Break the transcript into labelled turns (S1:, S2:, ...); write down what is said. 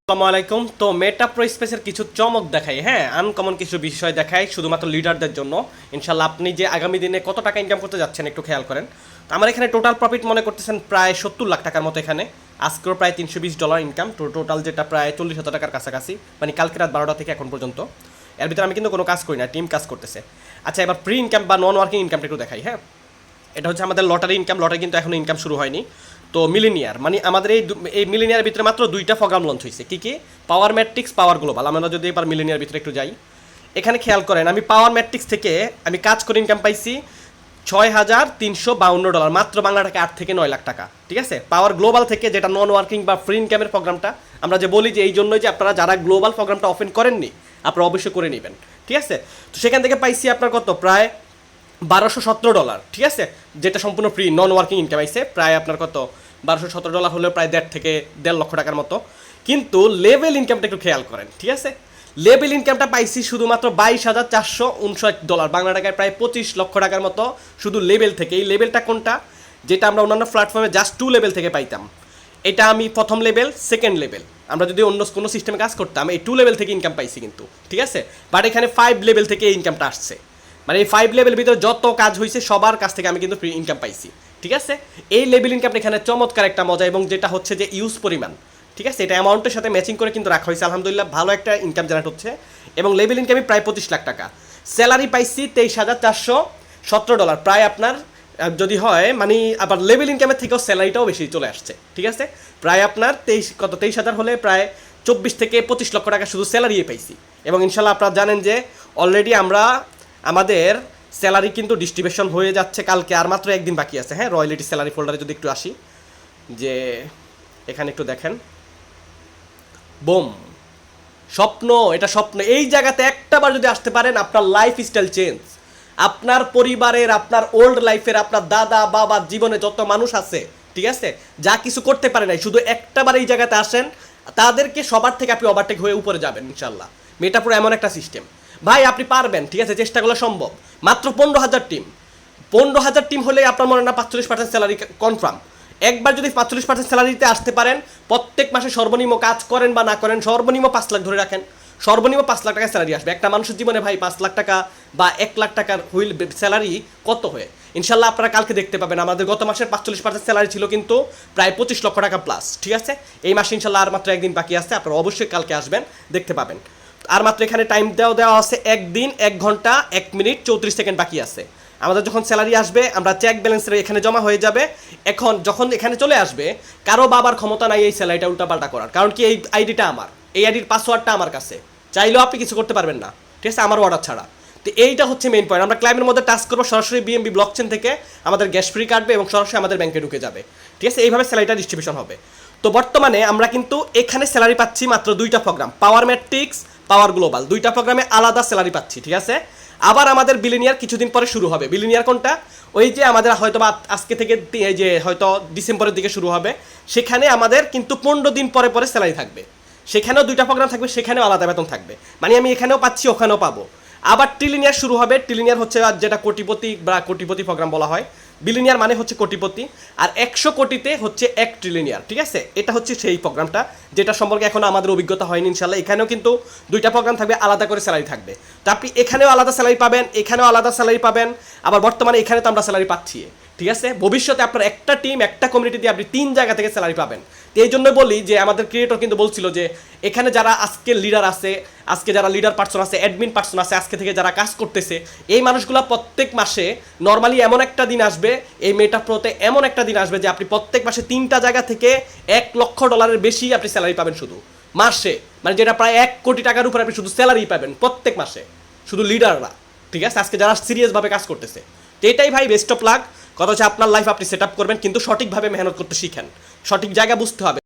S1: আসসালামু আলাইকুম। তো মেটা প্রো স্পেসের কিছু চমক দেখাই, হ্যাঁ, আনকমন কিছু বিষয় দেখাই শুধুমাত্র লিডারদের জন্য। ইনশাল্লাহ আপনি যে আগামী দিনে কত টাকা ইনকাম করতে যাচ্ছেন একটু খেয়াল করেন। তো আমার এখানে টোটাল প্রফিট মনে করতেছেন প্রায় 70 লাখ টাকার মতো। এখানে আজকেও প্রায় $320 ইনকাম, টোটাল যেটা প্রায় 40,000 টাকার কাছাকাছি, মানে কালকে রাত 12টা থেকে এখন পর্যন্ত। এর ভিতরে আমি কিন্তু কোনো কাজ করি না, টিম কাজ করতেছে। আচ্ছা, এবার প্রি ইনকাম বা নন ওয়ার্কিং ইনকামটা একটু দেখাই। হ্যাঁ, এটা হচ্ছে আমাদের লটারি ইনকাম। লটারি কিন্তু এখনো ইনকাম শুরু হয়নি। তো মিলিনিয়ার, মানে আমাদের এই মিলিনিয়ার ভিতরে মাত্র 2টা প্রোগ্রাম লঞ্চ হয়েছে। কী কী? পাওয়ার ম্যাট্রিক্স, পাওয়ার গ্লোবাল। আমরা যদি এবার মিলিনিয়ার ভিতরে একটু যাই, এখানে খেয়াল করেন আমি পাওয়ার ম্যাট্রিক্স থেকে আমি কাজ করে ইনকাম পাইছি $6,352, মাত্র বাংলা টাকা 8 থেকে 9 লাখ টাকা। ঠিক আছে। পাওয়ার গ্লোবাল থেকে, যেটা নন ওয়ার্কিং বা ফ্রি ইনকামের প্রোগ্রামটা, আমরা যে বলি যে এই জন্যই যে আপনারা যারা গ্লোবাল প্রোগ্রামটা ওপেন করেননি আপনারা অবশ্যই করে নেবেন। ঠিক আছে। তো সেখান থেকে পাইছি আপনার কত, প্রায় $1,217। ঠিক আছে, যেটা সম্পূর্ণ ফ্রি নন ওয়ার্কিং ইনকাম আইছে। প্রায় আপনার কত, $1,217 হলেও প্রায় 1.5 থেকে 1.5 লক্ষ টাকার মতো। কিন্তু লেভেল ইনকামটা একটু খেয়াল করেন। ঠিক আছে, লেভেল ইনকামটা পাইছি শুধুমাত্র $22,459, বাংলা টাকায় প্রায় 25 লক্ষ টাকার মতো শুধু লেভেল থেকে। এই লেভেলটা কোনটা, যেটা আমরা অন্যান্য প্ল্যাটফর্মে জাস্ট 2 লেভেল থেকে পাইতাম, এটা আমি প্রথম লেভেল, সেকেন্ড লেভেল, আমরা যদি অন্য কোনো সিস্টেমে কাজ করতাম এই 2 লেভেল থেকে ইনকাম পাইছি কিন্তু। ঠিক আছে, বাট এখানে 5 লেভেল থেকে এই ইনকামটা আসছে। মানে এই 5 লেভেল ভিতরে যত কাজ হয়েছে সবার কাছ থেকে আমি কিন্তু ফ্রি ইনকাম পাইছি। ঠিক আছে, এই লেভেল ইনকামটা এখানে চমৎকার একটা মজা, এবং যেটা হচ্ছে যে ইউজ পরিমাণ। ঠিক আছে, এটা অ্যামাউন্টের সাথে ম্যাচিং করে কিন্তু রাখা হয়েছে। আলহামদুলিল্লাহ ভালো একটা ইনকাম জেনারেট হচ্ছে। এবং লেভেল ইনকামই প্রায় 25 লাখ টাকা। স্যালারি পাইছি $23,417, প্রায় আপনার যদি হয় মানে আবার লেভেল ইনকামের থেকেও স্যালারিটাও বেশি চলে আসছে। ঠিক আছে, প্রায় আপনার 23,000 হলে প্রায় 24 থেকে 25 লক্ষ টাকা শুধু স্যালারি পাইছি। এবং ইনশাল্লাহ আপনারা জানেন যে অলরেডি আমাদের স্যালারি কিন্তু ডিস্ট্রিবিউশন হয়ে যাচ্ছে কালকে, আর মাত্র একদিন বাকি আছে। হ্যাঁ, রয়্যালিটি স্যালারি ফোল্ডারে যদি একটু আসি, যে এখানে একটু দেখেন, বোম, স্বপ্ন, এটা স্বপ্ন। এই জায়গাতে একটাবার যদি আসতে পারেন আপনার লাইফ স্টাইল চেঞ্জ। আপনার পরিবারের, আপনার ওল্ড লাইফের, আপনার দাদা বাবার জীবনে যত মানুষ আছে, ঠিক আছে, যা কিছু করতে পারে নাই, শুধু একটাবার এই জায়গাতে আসেন, তাদেরকে সবার থেকে আপনি ওভারটেক হয়ে উপরে যাবেন ইনশাল্লাহ। মেটা পুরো এমন একটা সিস্টেম ভাই, আপনি পারবেন। ঠিক আছে, চেষ্টা করলে সম্ভব। মাত্র 15,000 টিম, 15,000 টিম হলে আপনার মনে না 45% স্যালারি কনফার্ম। একবার যদি 45% স্যালারিতে আসতে পারেন, প্রত্যেক মাসে সর্বনিম্ন কাজ করেন বা না করেন সর্বনিম্ন 5 লাখ ধরে রাখেন, সর্বনিম্ন 5 লাখ টাকা স্যালারি আসবে একটা মানুষের জীবনে। ভাই 5 লাখ টাকা বা 1 লাখ টাকার হুইল স্যালারি কত হয়ে, ইনশাল্লাহ আপনারা কালকে দেখতে পাবেন। আমাদের গত মাসের 45% স্যালারি ছিল কিন্তু প্রায় 25 লক্ষ টাকা প্লাস। ঠিক আছে, এই মাসে ইনশাল্লাহ আর মাত্র একদিন বাকি আছে, আপনারা অবশ্যই কালকে আসবেন, দেখতে পাবেন। আর মাত্র এখানে টাইম দেওয়া আছে 1 দিন 1 ঘন্টা 1 মিনিট 34 সেকেন্ড বাকি আছে। আমাদের যখন স্যালারি আসবে আমরা চেক ব্যালেন্সের এখানে জমা হয়ে যাবে। এখন যখন এখানে চলে আসবে, কারো বাবার ক্ষমতা নাই এই স্যালারিটা উল্টাপাল্টা করার, কারণ কি এই আইডিটা আমার, এই আইডির পাসওয়ার্ডটা আমার কাছে, চাইলেও আপনি কিছু করতে পারবেন না। ঠিক আছে, আমার অর্ডার ছাড়া। তো এইটা হচ্ছে মেইন পয়েন্ট। আমরা ক্লাইমের মধ্যে টাস্ক করবো, সরাসরি বিএমবি ব্লকচেন থেকে আমাদের গ্যাস ফ্রি কাটবে এবং সরাসরি আমাদের ব্যাংকে ঢুকে যাবে। ঠিক আছে, এইভাবে স্যালারিটা ডিস্ট্রিবিউশন হবে। তো বর্তমানে আমরা কিন্তু এখানে স্যালারি পাচ্ছি মাত্র 2টা প্রোগ্রাম, পাওয়ার ম্যাট্রিক্স, পাওয়ার গ্লোবাল, 2টা প্রোগ্রামে আলাদা স্যালারি পাচ্ছি। ঠিক আছে, আবার আমাদের বিলিনিয়ার কিছুদিন পরে শুরু হবে। বিলিনিয়ার কোনটা, ওই যে আমাদের হয়তো বা আজকে থেকে যে হয়তো ডিসেম্বরের দিকে শুরু হবে, সেখানে আমাদের কিন্তু 15 দিন পরে পরে স্যালারি থাকবে। সেখানেও 2টা প্রোগ্রাম থাকবে, সেখানেও আলাদা বেতন থাকবে। মানে আমি এখানেও পাচ্ছি, ওখানেও পাবো। আবার ট্রিলিনিয়ার শুরু হবে। ট্রিলিনিয়ার হচ্ছে যেটা কোটিপতি বা কোটিপতি প্রোগ্রাম বলা হয়। বিলিনিয়ার মানে হচ্ছে কোটিপতি, আর 100 কোটিতে হচ্ছে 1 ট্রিলিনিয়ার। ঠিক আছে, এটা হচ্ছে সেই প্রোগ্রামটা যেটা সম্পর্কে এখনো আমাদের অভিজ্ঞতা হয়নি। ইনশাল্লাহ এখানেও কিন্তু 2টা প্রোগ্রাম থাকবে, আলাদা করে স্যালারি থাকবে। তো আপনি এখানেও আলাদা স্যালারি পাবেন, এখানেও আলাদা স্যালারি পাবেন, আবার বর্তমানে এখানে তো আমরা স্যালারি পাচ্ছি। ঠিক আছে, ভবিষ্যতে আপনার একটা টিম, একটা কমিউনিটি দিয়ে আপনি 3 জায়গা থেকে স্যালারি পাবেন। তো এই জন্য বলি যে আমাদের ক্রিয়েটর কিন্তু বলছিল যে এখানে যারা আজকে লিডার আছে, আজকে যারা লিডার পার্সন আছে, অ্যাডমিন পার্সন আছে, আজকে থেকে যারা কাজ করতেছে, এই মানুষগুলো প্রত্যেক মাসে নর্মালি এমন একটা দিন আসবে, এই মেটা প্রোতে এমন একটা দিন আসবে যে আপনি প্রত্যেক মাসে 3টা জায়গা থেকে $1 লক্ষ বেশি আপনি স্যালারি পাবেন শুধু মাসে। মানে যেটা প্রায় 1 কোটি টাকার উপর আপনি শুধু স্যালারি পাবেন প্রত্যেক মাসে, শুধু লিডাররা। ঠিক আছে, আজকে যারা সিরিয়াসভাবে কাজ করতেছে। তো এটাই ভাই বেস্ট অফ লাক। কথা হচ্ছে আপনার লাইফ আপনি সেট আপ করবেন, কিন্তু সঠিকভাবে মেহনত করতে শিখেন, সঠিক জায়গা বুঝতে হবে।